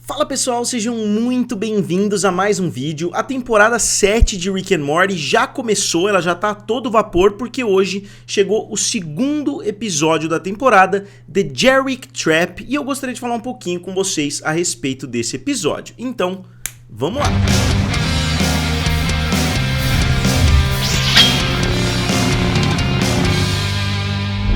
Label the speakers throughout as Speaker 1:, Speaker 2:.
Speaker 1: Fala pessoal, sejam muito bem-vindos a mais um vídeo. A temporada 7 de Rick and Morty já começou, ela já tá a todo vapor, porque hoje chegou o segundo episódio da temporada, The Jerick Trap, e eu gostaria de falar um pouquinho com vocês a respeito desse episódio. Então, vamos lá!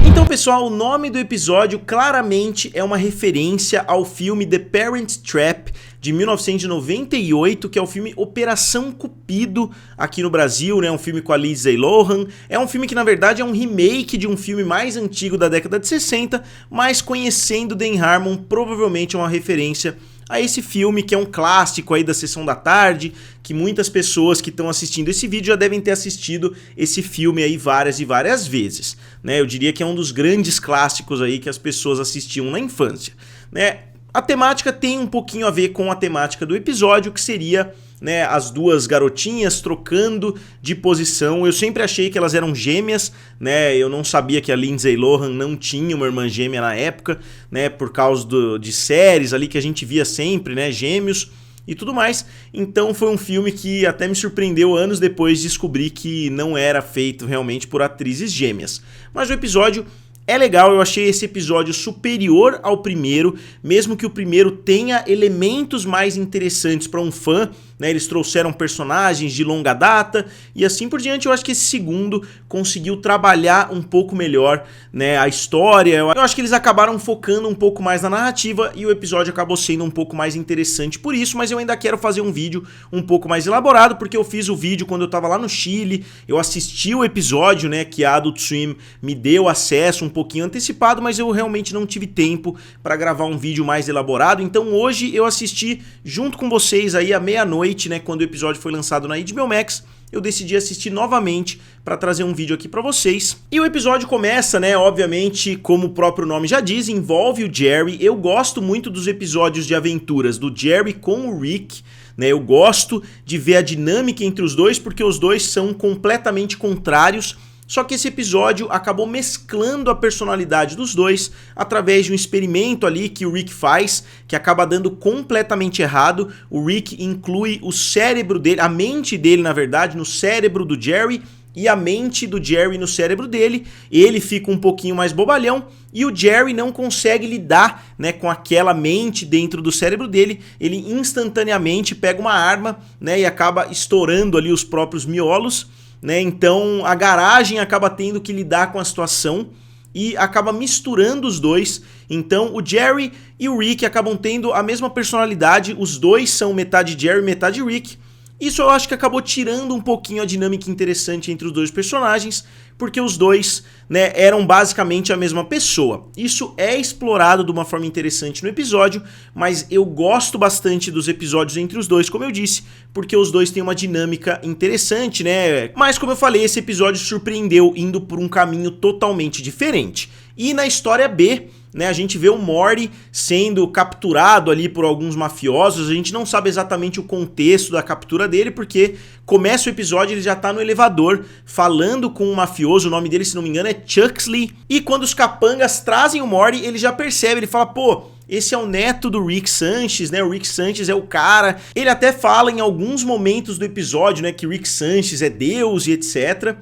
Speaker 1: Então pessoal, o nome do episódio claramente é uma referência ao filme The Parent Trap de 1998, que é o filme Operação Cupido aqui no Brasil, né? Um filme com a Lindsay Lohan. É um filme que na verdade é um remake de um filme mais antigo da década de 60, mas conhecendo Dan Harmon, provavelmente é uma referência a esse filme, que é um clássico aí da sessão da tarde, que muitas pessoas que estão assistindo esse vídeo já devem ter assistido esse filme aí várias e várias vezes, né? Eu diria que é um dos grandes clássicos aí que as pessoas assistiam na infância, né? A temática tem um pouquinho a ver com a temática do episódio, que seria, né, as duas garotinhas trocando de posição. Eu sempre achei que elas eram gêmeas, né? Eu não sabia que a Lindsay Lohan não tinha uma irmã gêmea na época, né? Por causa de séries ali que a gente via sempre, né? Gêmeos e tudo mais. Então foi um filme que até me surpreendeu anos depois de descobrir que não era feito realmente por atrizes gêmeas. Mas o episódio é legal, eu achei esse episódio superior ao primeiro, mesmo que o primeiro tenha elementos mais interessantes para um fã, né? Eles trouxeram personagens de longa data e assim por diante. Eu acho que esse segundo conseguiu trabalhar um pouco melhor, né, a história. Eu acho que eles acabaram focando um pouco mais na narrativa e o episódio acabou sendo um pouco mais interessante por isso, mas eu ainda quero fazer um vídeo um pouco mais elaborado, porque eu fiz o vídeo quando eu tava lá no Chile, eu assisti o episódio, né, que a Adult Swim me deu acesso um pouquinho antecipado, mas eu realmente não tive tempo para gravar um vídeo mais elaborado. Então hoje eu assisti junto com vocês aí à meia-noite, né, quando o episódio foi lançado na HBO Max, eu decidi assistir novamente para trazer um vídeo aqui para vocês. E o episódio começa, né, obviamente, como o próprio nome já diz, envolve o Jerry. Eu gosto muito dos episódios de aventuras do Jerry com o Rick, né? Eu gosto de ver a dinâmica entre os dois, porque os dois são completamente contrários. Só que esse episódio acabou mesclando a personalidade dos dois através de um experimento ali que o Rick faz, que acaba dando completamente errado. O Rick inclui o cérebro dele, a mente dele, na verdade, no cérebro do Jerry e a mente do Jerry no cérebro dele. Ele fica um pouquinho mais bobalhão e o Jerry não consegue lidar, né, com aquela mente dentro do cérebro dele. Ele instantaneamente pega uma arma, né, e acaba estourando ali os próprios miolos, né? Então a garagem acaba tendo que lidar com a situação e acaba misturando os dois. Então o Jerry e o Rick acabam tendo a mesma personalidade, os dois são metade Jerry, metade Rick. Isso eu acho que acabou tirando um pouquinho a dinâmica interessante entre os dois personagens, porque os dois, né, eram basicamente a mesma pessoa. Isso é explorado de uma forma interessante no episódio, mas eu gosto bastante dos episódios entre os dois, como eu disse, porque os dois têm uma dinâmica interessante, né? Mas como eu falei, esse episódio surpreendeu indo por um caminho totalmente diferente. E na história B, né, a gente vê o Morty sendo capturado ali por alguns mafiosos. A gente não sabe exatamente o contexto da captura dele, porque começa o episódio, ele já tá no elevador falando com um mafioso, o nome dele, se não me engano, é Chuxley. E quando os capangas trazem o Morty, ele já percebe, ele fala, pô, esse é o neto do Rick Sanchez, né? O Rick Sanchez é o cara. Ele até fala em alguns momentos do episódio, né, que Rick Sanchez é Deus e etc.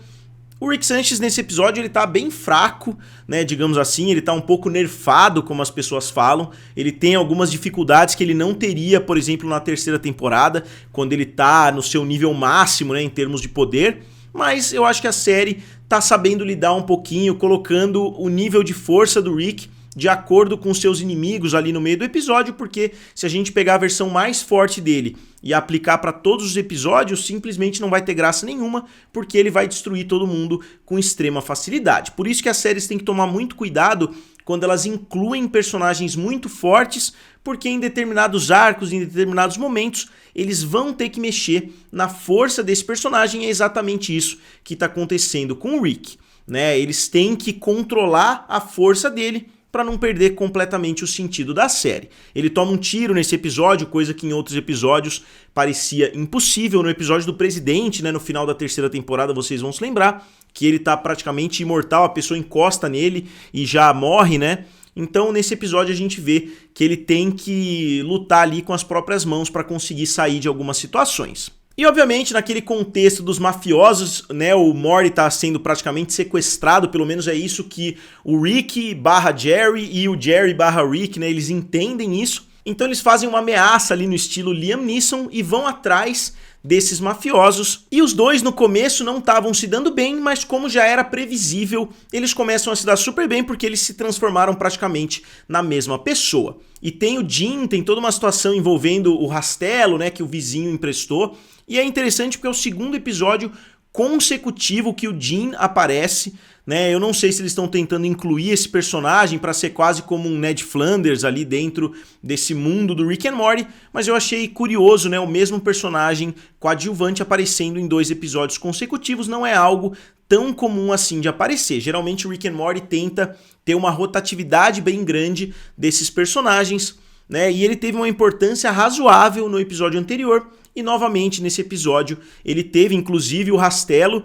Speaker 1: O Rick Sanchez nesse episódio ele tá bem fraco, né, digamos assim, ele tá um pouco nerfado, como as pessoas falam. Ele tem algumas dificuldades que ele não teria, por exemplo, na terceira temporada, quando ele tá no seu nível máximo, né, em termos de poder. Mas eu acho que a série tá sabendo lidar um pouquinho, colocando o nível de força do Rick de acordo com seus inimigos ali no meio do episódio, porque se a gente pegar a versão mais forte dele e aplicar para todos os episódios, simplesmente não vai ter graça nenhuma, porque ele vai destruir todo mundo com extrema facilidade. Por isso que as séries têm que tomar muito cuidado quando elas incluem personagens muito fortes, porque em determinados arcos, em determinados momentos, eles vão ter que mexer na força desse personagem. É exatamente isso que está acontecendo com o Rick, né? Eles têm que controlar a força dele para não perder completamente o sentido da série. Ele toma um tiro nesse episódio, coisa que em outros episódios parecia impossível. No episódio do presidente, né, no final da terceira temporada, vocês vão se lembrar que ele tá praticamente imortal, a pessoa encosta nele e já morre, né? Então nesse episódio a gente vê que ele tem que lutar ali com as próprias mãos para conseguir sair de algumas situações. E obviamente naquele contexto dos mafiosos, né, o Morty tá sendo praticamente sequestrado, pelo menos é isso que o Rick barra Jerry e o Jerry barra Rick, né, eles entendem isso. Então eles fazem uma ameaça ali no estilo Liam Neeson e vão atrás desses mafiosos. E os dois no começo não estavam se dando bem, mas como já era previsível, eles começam a se dar super bem porque eles se transformaram praticamente na mesma pessoa. E tem o Jim, tem toda uma situação envolvendo o rastelo, né, que o vizinho emprestou. E é interessante porque é o segundo episódio consecutivo que o Jim aparece, né? Eu não sei se eles estão tentando incluir esse personagem para ser quase como um Ned Flanders ali dentro desse mundo do Rick and Morty, mas eu achei curioso, né? O mesmo personagem coadjuvante aparecendo em 2 episódios consecutivos não é algo tão comum assim de aparecer. Geralmente o Rick and Morty tenta ter uma rotatividade bem grande desses personagens, né? E ele teve uma importância razoável no episódio anterior. E novamente nesse episódio ele teve inclusive o rastelo,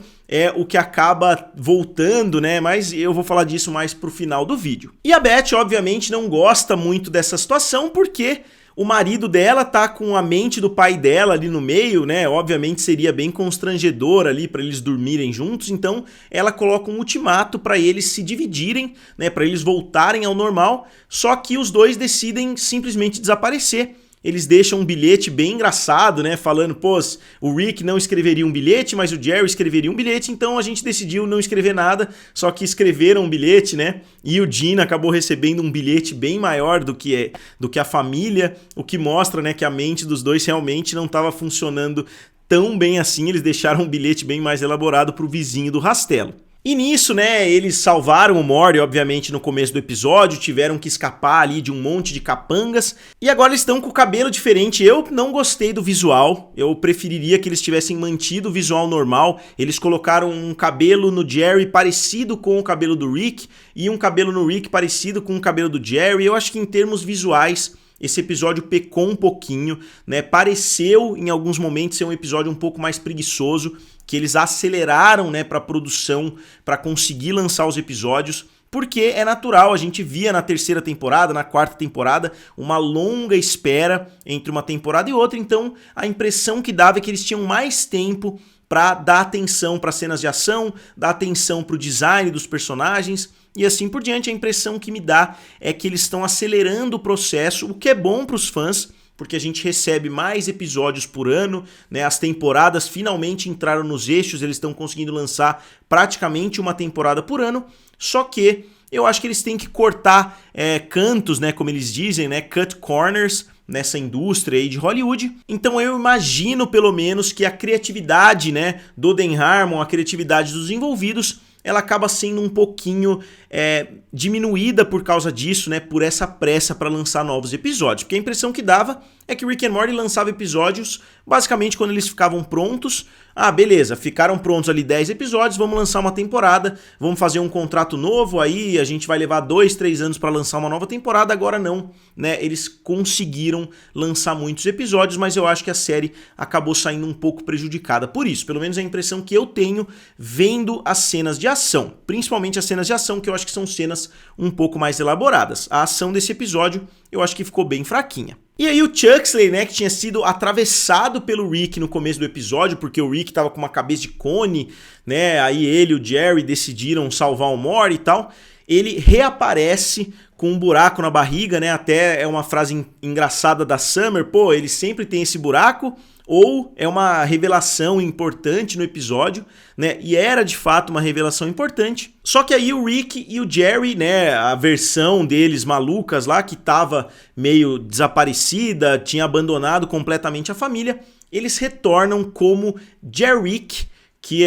Speaker 1: o que acaba voltando, né? Mas eu vou falar disso mais pro final do vídeo. E a Beth obviamente não gosta muito dessa situação porque o marido dela tá com a mente do pai dela ali no meio, né? Obviamente seria bem constrangedor ali para eles dormirem juntos, então ela coloca um ultimato para eles se dividirem, né? Para eles voltarem ao normal, só que os dois decidem simplesmente desaparecer. Eles deixam um bilhete bem engraçado, né? Falando, pô, o Rick não escreveria um bilhete, mas o Jerry escreveria um bilhete, então a gente decidiu não escrever nada, só que escreveram um bilhete, né? E o Jim acabou recebendo um bilhete bem maior do que a família, o que mostra, né, que a mente dos dois realmente não estava funcionando tão bem assim. Eles deixaram um bilhete bem mais elaborado para o vizinho do rastelo. E nisso, né, eles salvaram o Morty, obviamente, no começo do episódio, tiveram que escapar ali de um monte de capangas, e agora eles estão com o cabelo diferente. Eu não gostei do visual, eu preferiria que eles tivessem mantido o visual normal. Eles colocaram um cabelo no Jerry parecido com o cabelo do Rick, e um cabelo no Rick parecido com o cabelo do Jerry. Eu acho que em termos visuais, esse episódio pecou um pouquinho, né? Pareceu em alguns momentos ser um episódio um pouco mais preguiçoso, que eles aceleraram, né, para a produção, para conseguir lançar os episódios, porque é natural, a gente via na 3ª temporada, na 4ª temporada, uma longa espera entre uma temporada e outra, então a impressão que dava é que eles tinham mais tempo para dar atenção para cenas de ação, dar atenção para o design dos personagens e assim por diante. A impressão que me dá é que eles estão acelerando o processo, o que é bom para os fãs, porque a gente recebe mais episódios por ano, né? As temporadas finalmente entraram nos eixos, eles estão conseguindo lançar praticamente uma temporada por ano, só que eu acho que eles têm que cortar cantos, né, como eles dizem, né, cut corners, nessa indústria aí de Hollywood. Então eu imagino pelo menos que a criatividade, né, do Dan Harmon, a criatividade dos envolvidos, ela acaba sendo um pouquinho diminuída por causa disso, né, por essa pressa para lançar novos episódios. Porque a impressão que dava é que Rick and Morty lançava episódios basicamente quando eles ficavam prontos. Ah, beleza, ficaram prontos ali 10 episódios, vamos lançar uma temporada, vamos fazer um contrato novo, aí a gente vai levar 2, 3 anos para lançar uma nova temporada. Agora não, né? Eles conseguiram lançar muitos episódios, mas eu acho que a série acabou saindo um pouco prejudicada por isso. Pelo menos é a impressão que eu tenho vendo as cenas de ação, principalmente as cenas de ação, que eu acho que são cenas um pouco mais elaboradas. A ação desse episódio eu acho que ficou bem fraquinha. E aí o Chuxley, né, que tinha sido atravessado pelo Rick no começo do episódio, porque o Rick tava com uma cabeça de cone, né, aí ele e o Jerry decidiram salvar o Morty e tal, ele reaparece com um buraco na barriga, né, até é uma frase engraçada da Summer, pô, ele sempre tem esse buraco, ou é uma revelação importante no episódio, né? E era de fato uma revelação importante. Só que aí o Rick e o Jerry, né, a versão deles malucas lá, que tava meio desaparecida, tinha abandonado completamente a família, eles retornam como Jerrick, que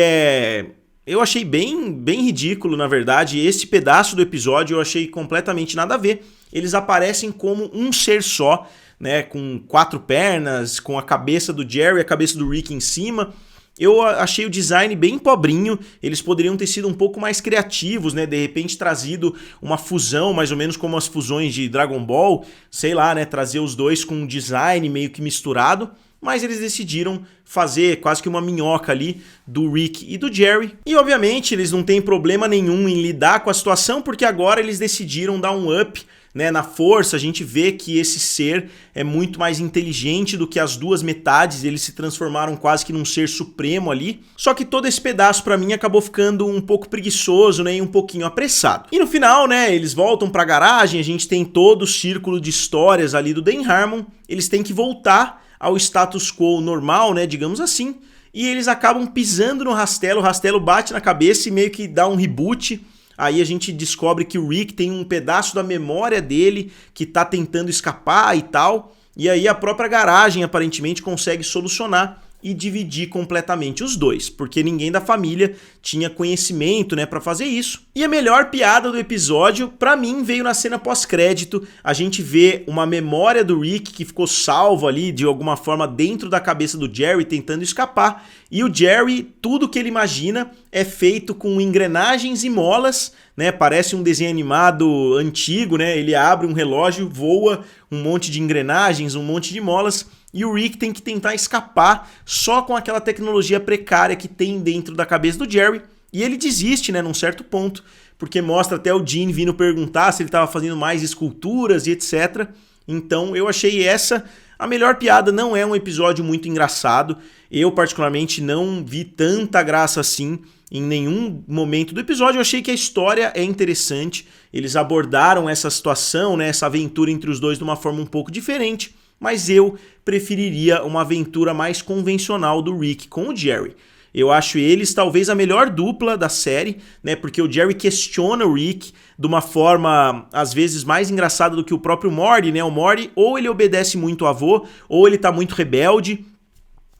Speaker 1: eu achei bem ridículo, na verdade. Esse pedaço do episódio eu achei completamente nada a ver. Eles aparecem como um ser só, né, com 4 pernas, com a cabeça do Jerry e a cabeça do Rick em cima. Eu achei o design bem pobrinho, eles poderiam ter sido um pouco mais criativos, né, de repente trazido uma fusão, mais ou menos como as fusões de Dragon Ball, sei lá, né, trazer os dois com um design meio que misturado. mas eles decidiram fazer quase que uma minhoca ali do Rick e do Jerry. E obviamente eles não têm problema nenhum em lidar com a situação, porque agora eles decidiram dar um up, né, na força. A gente vê que esse ser é muito mais inteligente do que as duas metades, eles se transformaram quase que num ser supremo ali. Só que todo esse pedaço pra mim acabou ficando um pouco preguiçoso, né, e um pouquinho apressado. E no final, né, eles voltam pra garagem, a gente tem todo o círculo de histórias ali do Dan Harmon, eles têm que voltar ao status quo normal, né, digamos assim, e eles acabam pisando no Rastelo, o Rastelo bate na cabeça e meio que dá um reboot. Aí a gente descobre que o Rick tem um pedaço da memória dele que tá tentando escapar e tal, e aí a própria garagem aparentemente consegue solucionar e dividir completamente os dois, porque ninguém da família tinha conhecimento, né, para fazer isso. E a melhor piada do episódio, pra mim, veio na cena pós-crédito. A gente vê uma memória do Rick que ficou salvo ali, de alguma forma, dentro da cabeça do Jerry, tentando escapar. E o Jerry, tudo que ele imagina é feito com engrenagens e molas, né? Parece um desenho animado antigo, né? Ele abre um relógio, voa um monte de engrenagens, um monte de molas, e o Rick tem que tentar escapar só com aquela tecnologia precária que tem dentro da cabeça do Jerry. E ele desiste, né, num certo ponto, porque mostra até o Gene vindo perguntar se ele estava fazendo mais esculturas e etc. Então eu achei essa a melhor piada. Não é um episódio muito engraçado. Eu particularmente não vi tanta graça assim em nenhum momento do episódio. Eu achei que a história é interessante. Eles abordaram essa situação, né, essa aventura entre os dois de uma forma um pouco diferente. Mas eu preferiria uma aventura mais convencional do Rick com o Jerry. Eu acho eles talvez a melhor dupla da série, né? Porque o Jerry questiona o Rick de uma forma, às vezes, mais engraçada do que o próprio Morty, né? O Morty, ou ele obedece muito ao avô, ou ele tá muito rebelde,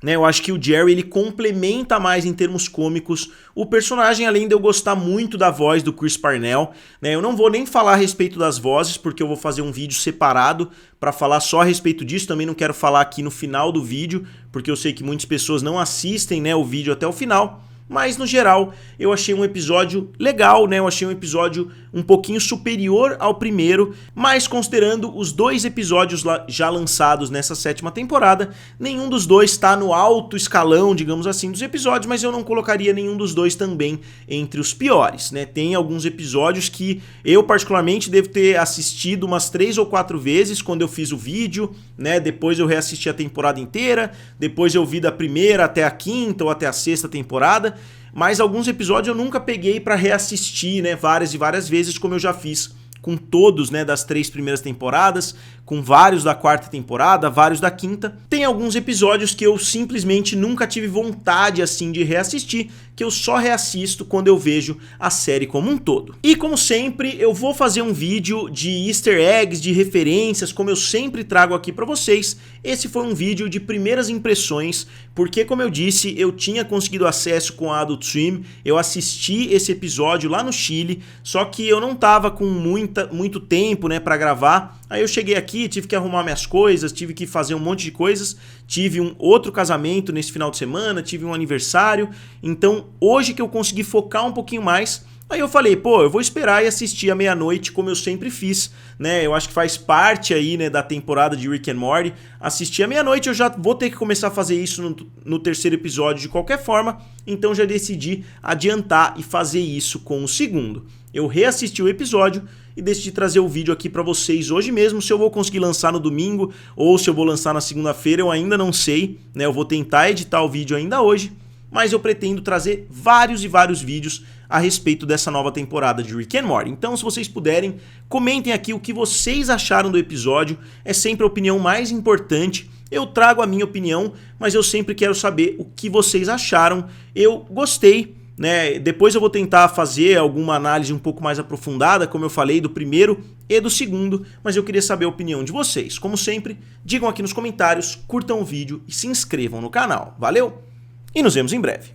Speaker 1: né? Eu acho que o Jerry, ele complementa mais em termos cômicos o personagem, além de eu gostar muito da voz do Chris Parnell, né? Eu não vou nem falar a respeito das vozes, porque eu vou fazer um vídeo separado para falar só a respeito disso. Também não quero falar aqui no final do vídeo, porque eu sei que muitas pessoas não assistem, né, o vídeo até o final. Mas, no geral, eu achei um episódio legal, né? Eu achei um episódio um pouquinho superior ao primeiro, mas considerando os dois episódios já lançados nessa 7ª temporada, nenhum dos dois está no alto escalão, digamos assim, dos episódios, mas eu não colocaria nenhum dos dois também entre os piores, né? Tem alguns episódios que eu, particularmente, devo ter assistido umas 3 ou 4 vezes quando eu fiz o vídeo, né? Depois eu reassisti a temporada inteira, depois eu vi da primeira até a 5ª ou até a 6ª temporada, mas alguns episódios eu nunca peguei pra reassistir, né, várias e várias vezes, como eu já fiz com todos, né, das 3 primeiras temporadas, com vários da 4ª temporada, vários da 5ª. Tem alguns episódios que eu simplesmente nunca tive vontade, assim, de reassistir, que eu só reassisto quando eu vejo a série como um todo. E como sempre, eu vou fazer um vídeo de easter eggs, de referências, como eu sempre trago aqui pra vocês. Esse foi um vídeo de primeiras impressões, porque, como eu disse, eu tinha conseguido acesso com a Adult Swim, eu assisti esse episódio lá no Chile, só que eu não tava com muito tempo, né, pra gravar. Aí eu cheguei aqui, tive que arrumar minhas coisas, tive que fazer um monte de coisas, tive um outro casamento nesse final de semana, tive um aniversário, então hoje que eu consegui focar um pouquinho mais, aí eu falei, pô, eu vou esperar e assistir à meia-noite, como eu sempre fiz, né? Eu acho que faz parte aí, né, da temporada de Rick and Morty. Assistir à meia-noite, eu já vou ter que começar a fazer isso no 3º episódio de qualquer forma, então já decidi adiantar e fazer isso com o 2º. Eu reassisti o episódio e decidi trazer o vídeo aqui pra vocês hoje mesmo. Se eu vou conseguir lançar no domingo ou se eu vou lançar na segunda-feira, eu ainda não sei, né? Eu vou tentar editar o vídeo ainda hoje, mas eu pretendo trazer vários e vários vídeos a respeito dessa nova temporada de Rick and Morty. Então, se vocês puderem, comentem aqui o que vocês acharam do episódio. É sempre a opinião mais importante. Eu trago a minha opinião, mas eu sempre quero saber o que vocês acharam. Eu gostei, né? Depois eu vou tentar fazer alguma análise um pouco mais aprofundada, como eu falei, do primeiro e do 2º, mas eu queria saber a opinião de vocês. Como sempre, digam aqui nos comentários, curtam o vídeo e se inscrevam no canal. Valeu? E nos vemos em breve.